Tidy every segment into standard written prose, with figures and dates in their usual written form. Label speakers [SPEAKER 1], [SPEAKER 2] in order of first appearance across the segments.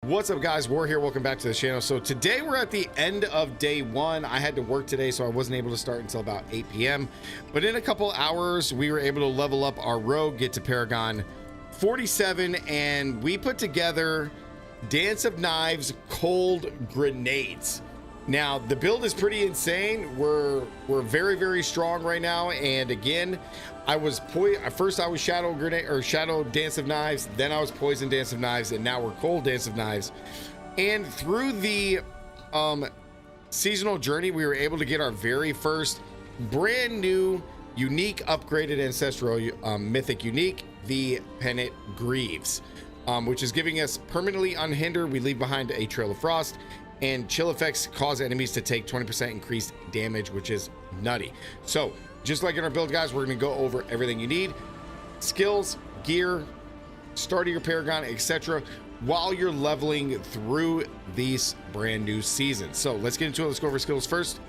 [SPEAKER 1] What's up, guys? War here. Welcome back to the channel. So today we're at the end of day one. I had to work today, so I wasn't able to start until about 8 p.m. But in a couple hours, we were able to level up our rogue, get to Paragon 47, and we put together Dance of Knives cold grenades. Now the build is pretty insane. We're very, very strong right now. And again, first I was Shadow Grenade or Shadow Dance of Knives, then I was Poison Dance of Knives, and now we're Cold Dance of Knives. And through the seasonal journey, we were able to get our very first brand new unique upgraded ancestral mythic unique, the Pennant Greaves, which is giving us permanently unhindered. We leave behind a trail of frost, and chill effects cause enemies to take 20% increased damage, which is nutty. So just like in our build, guys, we're going to go over everything you need: skills, gear, start of your Paragon, etc., while you're leveling through these brand new seasons. So let's get into it. Let's go over skills first.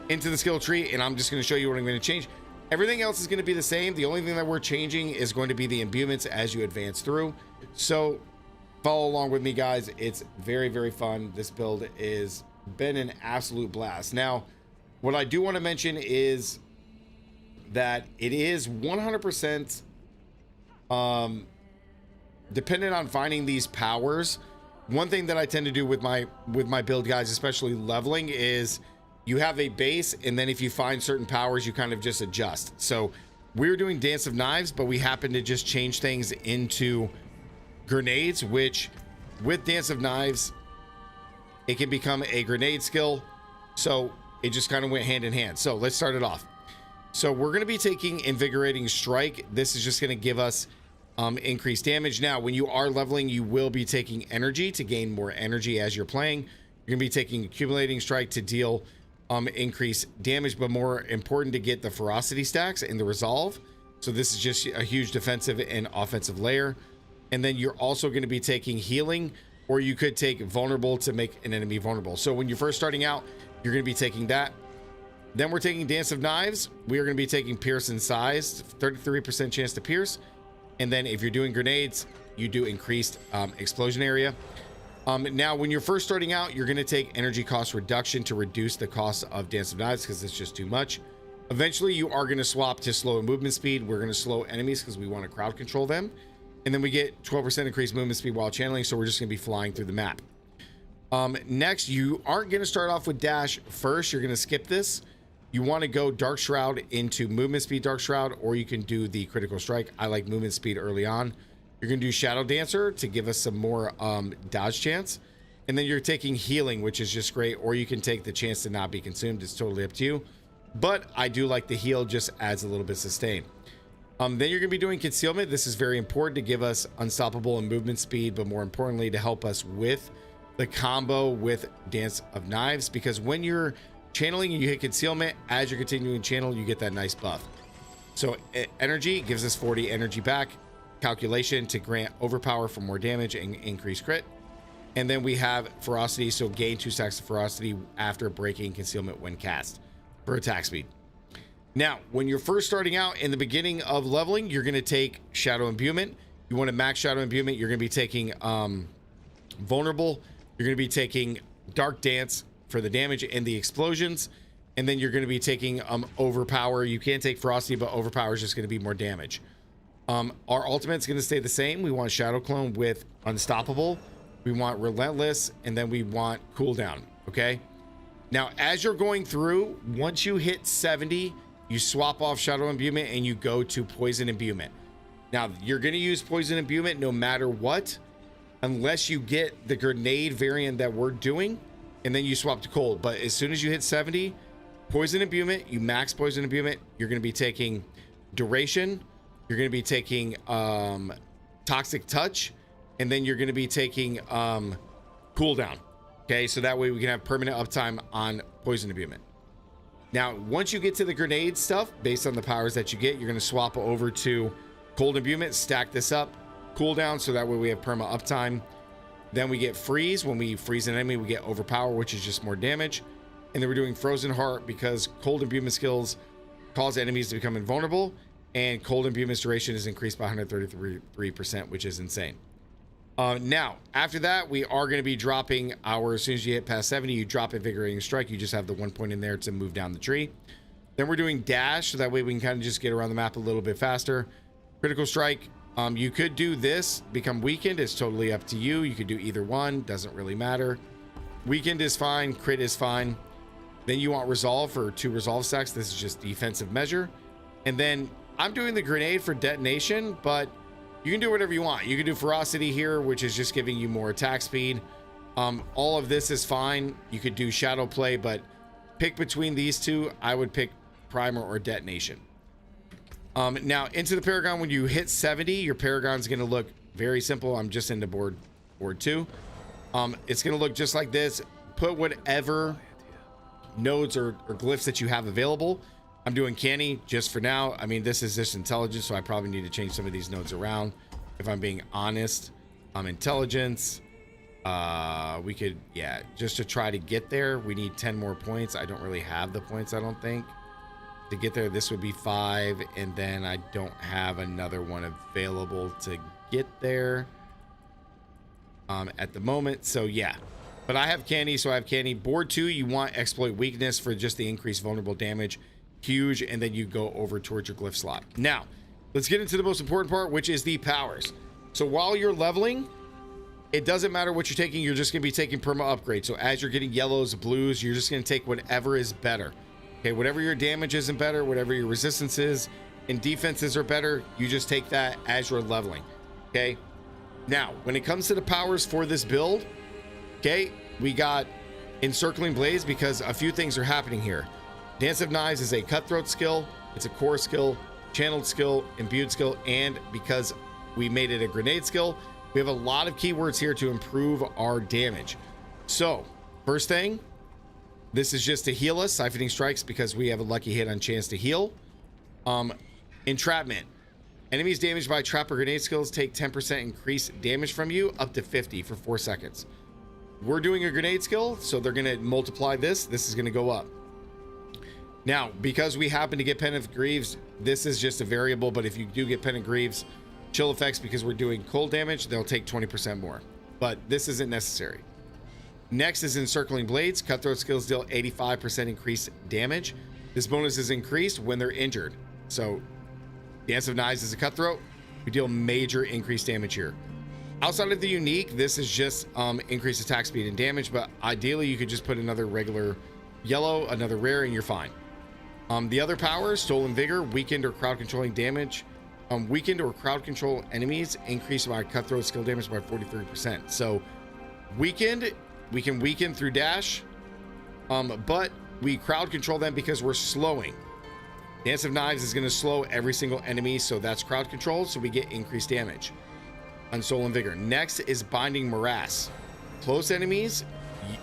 [SPEAKER 1] Into the skill tree, and I'm just going to show you what I'm going to change. Everything else is going to be the same. The only thing that we're changing is going to be the imbuements as you advance through. So follow along with me, guys. It's very, very fun. This build is been an absolute blast. Now, what I do want to mention is that it is 100% dependent on finding these powers. One thing that I tend to do with my build, guys, especially leveling, is you have a base, and then if you find certain powers, you kind of just adjust. So we're doing Dance of Knives, but we happen to just change things into grenades, which with Dance of Knives, it can become a grenade skill. So it just kind of went hand in hand. So let's start it off. So we're going to be taking Invigorating Strike. This is just going to give us increased damage. Now, when you are leveling, you will be taking energy to gain more energy as you're playing. You're going to be taking Accumulating Strike to deal increased damage, but more important, to get the ferocity stacks and the resolve. So this is just a huge defensive and offensive layer. And then you're also going to be taking healing, or you could take vulnerable to make an enemy vulnerable. So when you're first starting out, you're going to be taking that. Then we're taking Dance of Knives. We are going to be taking Pierce and Size, 33% chance to pierce. And then if you're doing grenades, you do increased explosion area. Now, when you're first starting out, you're going to take energy cost reduction to reduce the cost of Dance of Knives because it's just too much. Eventually, you are going to swap to slow movement speed. We're going to slow enemies because we want to crowd control them. And then we get 12% increased movement speed while channeling, so we're just going to be flying through the map. Next, you aren't going to start off with dash first. You're going to skip this. You want to go Dark Shroud into movement speed Dark Shroud, or you can do the critical strike. I like movement speed early on. You're going to do Shadow Dancer to give us some more dodge chance. And then you're taking healing, which is just great, or you can take the chance to not be consumed. It's totally up to you. But I do like the heal, just adds a little bit of sustain. Then you're going to be doing concealment. This is very important to give us unstoppable and movement speed, but more importantly, to help us with the combo with Dance of Knives, because when you're channeling and you hit concealment, as you're continuing to channel, you get that nice buff. So energy gives us 40 energy back. Calculation to grant overpower for more damage and increase crit. And then we have ferocity, so gain 2 stacks of ferocity after breaking concealment when cast for attack speed. Now, when you're first starting out in the beginning of leveling, you're going to take Shadow Imbuement. You want to max Shadow Imbuement. You're going to be taking Vulnerable. You're going to be taking Dark Dance for the damage and the explosions. And then you're going to be taking Overpower. You can't take Ferocity, but Overpower is just going to be more damage. Our ultimate's going to stay the same. We want Shadow Clone with Unstoppable. We want Relentless, and then we want Cooldown. Okay? Now, as you're going through, once you hit 70, you swap off Shadow Imbuement and you go to Poison Imbuement. Now, you're going to use Poison Imbuement no matter what, unless you get the grenade variant that we're doing, and then you swap to Cold. But as soon as you hit 70, Poison Imbuement, you max Poison Imbuement, you're going to be taking Duration, you're going to be taking Toxic Touch, and then you're going to be taking Cooldown. Okay, so that way we can have permanent uptime on Poison Imbuement. Now, once you get to the grenade stuff, based on the powers that you get, you're going to swap over to Cold Imbuement, stack this up, cooldown, so that way we have perma uptime. Then we get Freeze. When we freeze an enemy, we get Overpower, which is just more damage. And then we're doing Frozen Heart because Cold Imbuement skills cause enemies to become invulnerable, and Cold Imbuement's duration is increased by 133%, which is insane. Now, after that, we are going to be dropping our, as soon as you hit past 70, you drop Invigorating Strike. You just have the 1 point in there to move down the tree. Then we're doing Dash, so that way we can kind of just get around the map a little bit faster. Critical Strike, you could do this, become Weakened. It's totally up to you. You could do either one, doesn't really matter. Weakened is fine, Crit is fine. Then you want Resolve for 2 Resolve stacks. This is just defensive measure. And then I'm doing the Grenade for Detonation, but you can do whatever you want. You can do Ferocity here, which is just giving you more attack speed. All of this is fine. You could do Shadow Play, but pick between these two. I would pick Primer or Detonation. Now into the Paragon, when you hit 70, your Paragon's going to look very simple. I'm just into board 2. It's going to look just like this. Put whatever nodes or glyphs that you have available. I'm doing Canny just for now. I mean, this is just intelligence, so I probably need to change some of these nodes around if I'm being honest. Intelligence, we could, yeah, just to try to get there, we need 10 more points. I don't really have the points, I don't think, to get there. This would be 5, and then I don't have another one available to get there at the moment. So yeah, but I have Canny, so I have Canny. Board 2, you want Exploit Weakness for just the increased vulnerable damage. Huge. And then you go over towards your glyph slot. Now let's get into the most important part, which is the powers. So while you're leveling, it doesn't matter what you're taking, you're just going to be taking perma upgrade. So as you're getting yellows, blues, you're just going to take whatever is better. Okay, whatever your damage isn't better, whatever your resistance is and defenses are better, you just take that as you're leveling. Okay, now when it comes to the powers for this build, okay, we got Encircling Blaze because a few things are happening here. Dance of Knives is a cutthroat skill, it's a core skill, channeled skill, imbued skill, and because we made it a grenade skill, we have a lot of keywords here to improve our damage. So first thing, this is just to heal us, Siphoning Strikes, because we have a lucky hit on chance to heal. Entrapment, enemies damaged by trap or grenade skills take 10% increased damage from you, up to 50 for 4 seconds. We're doing a grenade skill, so they're going to multiply this is going to go up. Now, because we happen to get Penitent Greaves, this is just a variable, but if you do get Penitent Greaves, chill effects, because we're doing cold damage, they'll take 20% more. But this isn't necessary. Next is Encircling Blades. Cutthroat skills deal 85% increased damage. This bonus is increased when they're injured. So, Dance of Knives is a cutthroat. We deal major increased damage here. Outside of the unique, this is just increased attack speed and damage, but ideally you could just put another regular yellow, another rare, and you're fine. The other powers, Stolen Vigor, weakened or crowd controlling damage. Weakened or crowd control enemies increase my cutthroat skill damage by 43%. So weakened, we can weaken through dash, but we crowd control them because we're slowing. Dance of Knives is going to slow every single enemy, so that's crowd control, so we get increased damage on Stolen Vigor. Next is Binding Morass. Close enemies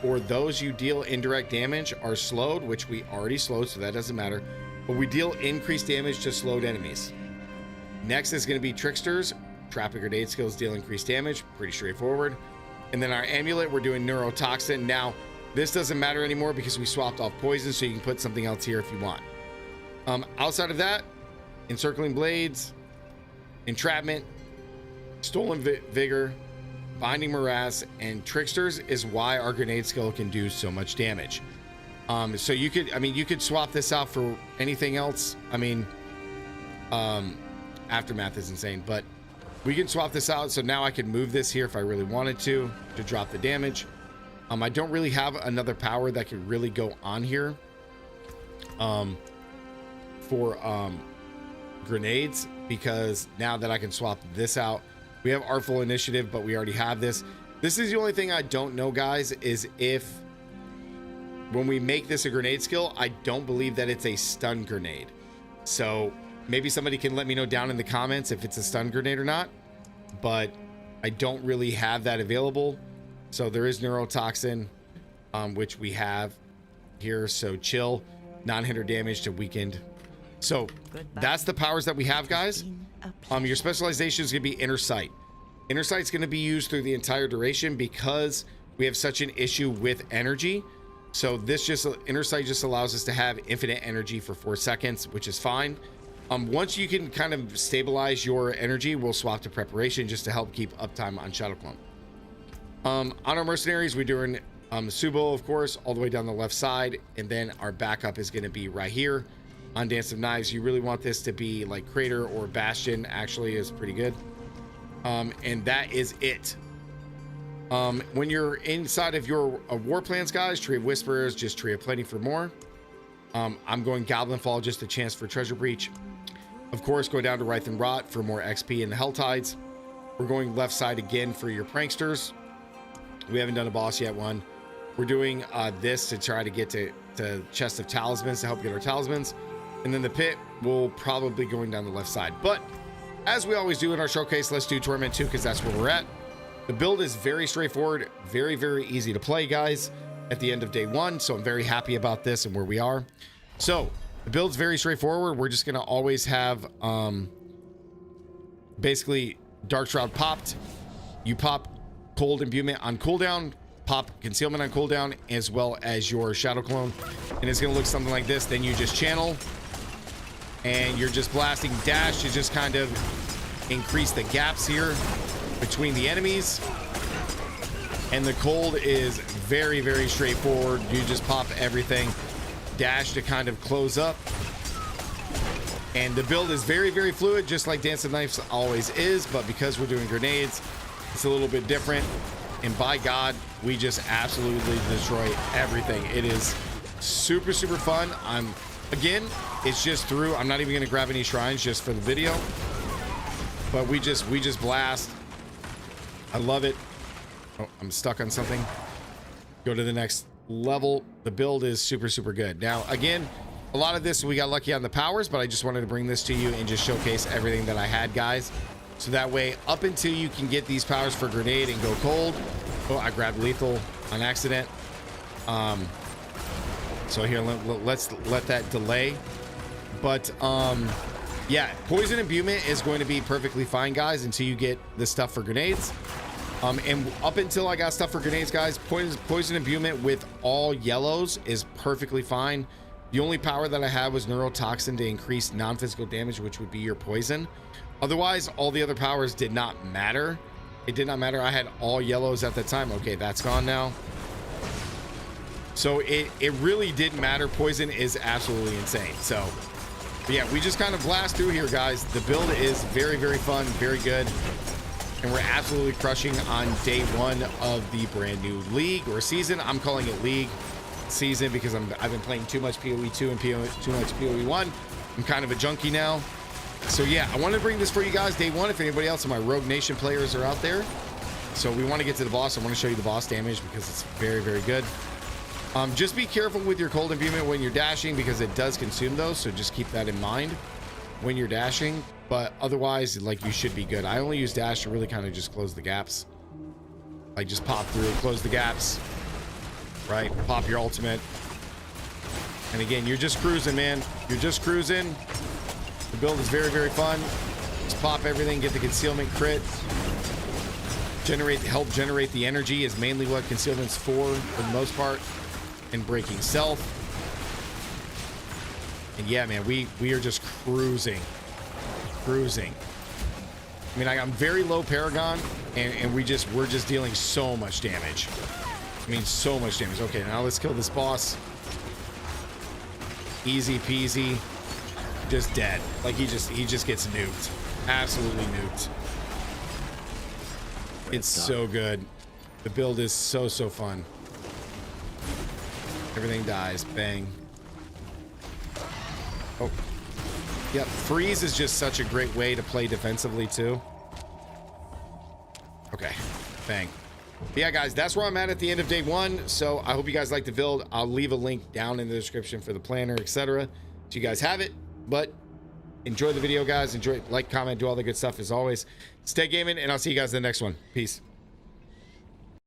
[SPEAKER 1] or those you deal indirect damage are slowed, which we already slowed, so that doesn't matter, but we deal increased damage to slowed enemies. Next is going to be Tricksters. Trap and grenade skills deal increased damage, pretty straightforward. And then our amulet, we're doing Neurotoxin. Now this doesn't matter anymore because we swapped off poison, so you can put something else here if you want. Outside of that, Encircling Blades, Entrapment, Stolen Vigor, Binding Morass, and Tricksters is why our grenade skill can do so much damage. So you could, I mean, you could swap this out for anything else. I mean, Aftermath is insane, but we can swap this out. So now I can move this here if I really wanted to drop the damage. I don't really have another power that could really go on here for grenades, because now that I can swap this out, we have Artful Initiative, but we already have this. This is the only thing I don't know, guys, is if when we make this a grenade skill, I don't believe that it's a stun grenade. So maybe somebody can let me know down in the comments if it's a stun grenade or not, but I don't really have that available. So there is Neurotoxin, which we have here. So chill, non-hinder damage to weakened. So that's the powers that we have, guys. Your specialization is going to be Inner Sight. Inner Sight is going to be used through the entire duration because we have such an issue with energy. So this just, Inner Sight just allows us to have infinite energy for 4 seconds, which is fine. Once you can kind of stabilize your energy, we'll swap to preparation just to help keep uptime on Shadow Clone. On our mercenaries, we're doing Subo, of course, all the way down the left side, and then our backup is going to be right here on Dance of Knives. You really want this to be like Crater or Bastion, actually is pretty good. And that is it. When you're inside of your war plans, guys, Tree of Whisperers, just Tree of Plenty for more. I'm going Goblin Fall, just a chance for Treasure Breach. Of course, go down to Writhe and Rot for more XP in the Hell Tides. We're going left side again for your Pranksters. We haven't done a boss yet one. We're doing this to try to get to Chest of Talismans to help get our talismans. And then the pit will probably going down the left side. But as we always do in our showcase, let's do Torment 2 because that's where we're at. The build is very straightforward, very, very easy to play, guys, at the end of day 1. So I'm very happy about this and where we are. So the build's very straightforward. We're just going to always have basically Dark Shroud popped. You pop Cold Imbuement on cooldown, pop Concealment on cooldown, as well as your Shadow Clone. And it's going to look something like this. Then you just channel and you're just blasting dash to just kind of increase the gaps here between the enemies. And the cold is very, very straightforward. You just pop everything, dash to kind of close up. And the build is very, very fluid, just like Dance of Knives always is, but because we're doing grenades, it's a little bit different. And by God, we just absolutely destroy everything. It is super, super fun. Again, it's just through, I'm not even gonna grab any shrines just for the video, but we just blast. I love it. Oh, I'm stuck on something. Go to the next level. The build is super, super good. Now, again, a lot of this, we got lucky on the powers, but I just wanted to bring this to you and just showcase everything that I had, guys. So that way, up until you can get these powers for grenade and go cold. Oh, I grabbed lethal on accident. So here, let's let that delay. But yeah, poison imbuement is going to be perfectly fine, guys, until you get the stuff for grenades. And up until I got stuff for grenades, guys, poison imbuement with all yellows is perfectly fine. The only power that I had was neurotoxin to increase non-physical damage, which would be your poison. Otherwise, all the other powers did not matter. It did not matter. I had all yellows at the time. Okay, that's gone now. So it really didn't matter. Poison is absolutely insane. So yeah, we just kind of blast through here, guys. The build is very, very fun, very good. And we're absolutely crushing on day 1 of the brand new league or season. I'm calling it league season because I've been playing too much PoE 2 and too much PoE 1. I'm kind of a junkie now. So yeah, I wanted to bring this for you guys day 1 if anybody else of my Rogue Nation players are out there. So we want to get to the boss. I want to show you the boss damage because it's very, very good. Just be careful with your cold imbuement when you're dashing because it does consume those. So just keep that in mind when you're dashing. But otherwise, like, you should be good. I only use dash to really kind of just close the gaps. Like, just pop through, close the gaps, right? Pop your ultimate. And again, you're just cruising, man. You're just cruising. The build is very, very fun. Just pop everything, get the concealment crit. Help generate the energy is mainly what concealment's for the most part. And breaking self. And yeah, man, we are just cruising. I mean, I'm very low Paragon, and we're just dealing so much damage. I mean, so much damage. Okay, now let's kill this boss. Easy peasy. Just dead. Like, he just gets nuked. Absolutely nuked. It's so good. The build is so fun. Everything dies. Bang. Oh. Yep, freeze is just such a great way to play defensively too. Okay, bang. But yeah, guys, that's where I'm at the end of day 1. So I hope you guys like the build. I'll leave a link down in the description for the planner, etc. So you guys have it. But enjoy the video, guys. Enjoy, like, comment, do all the good stuff as always. Stay gaming, and I'll see you guys in the next one. Peace.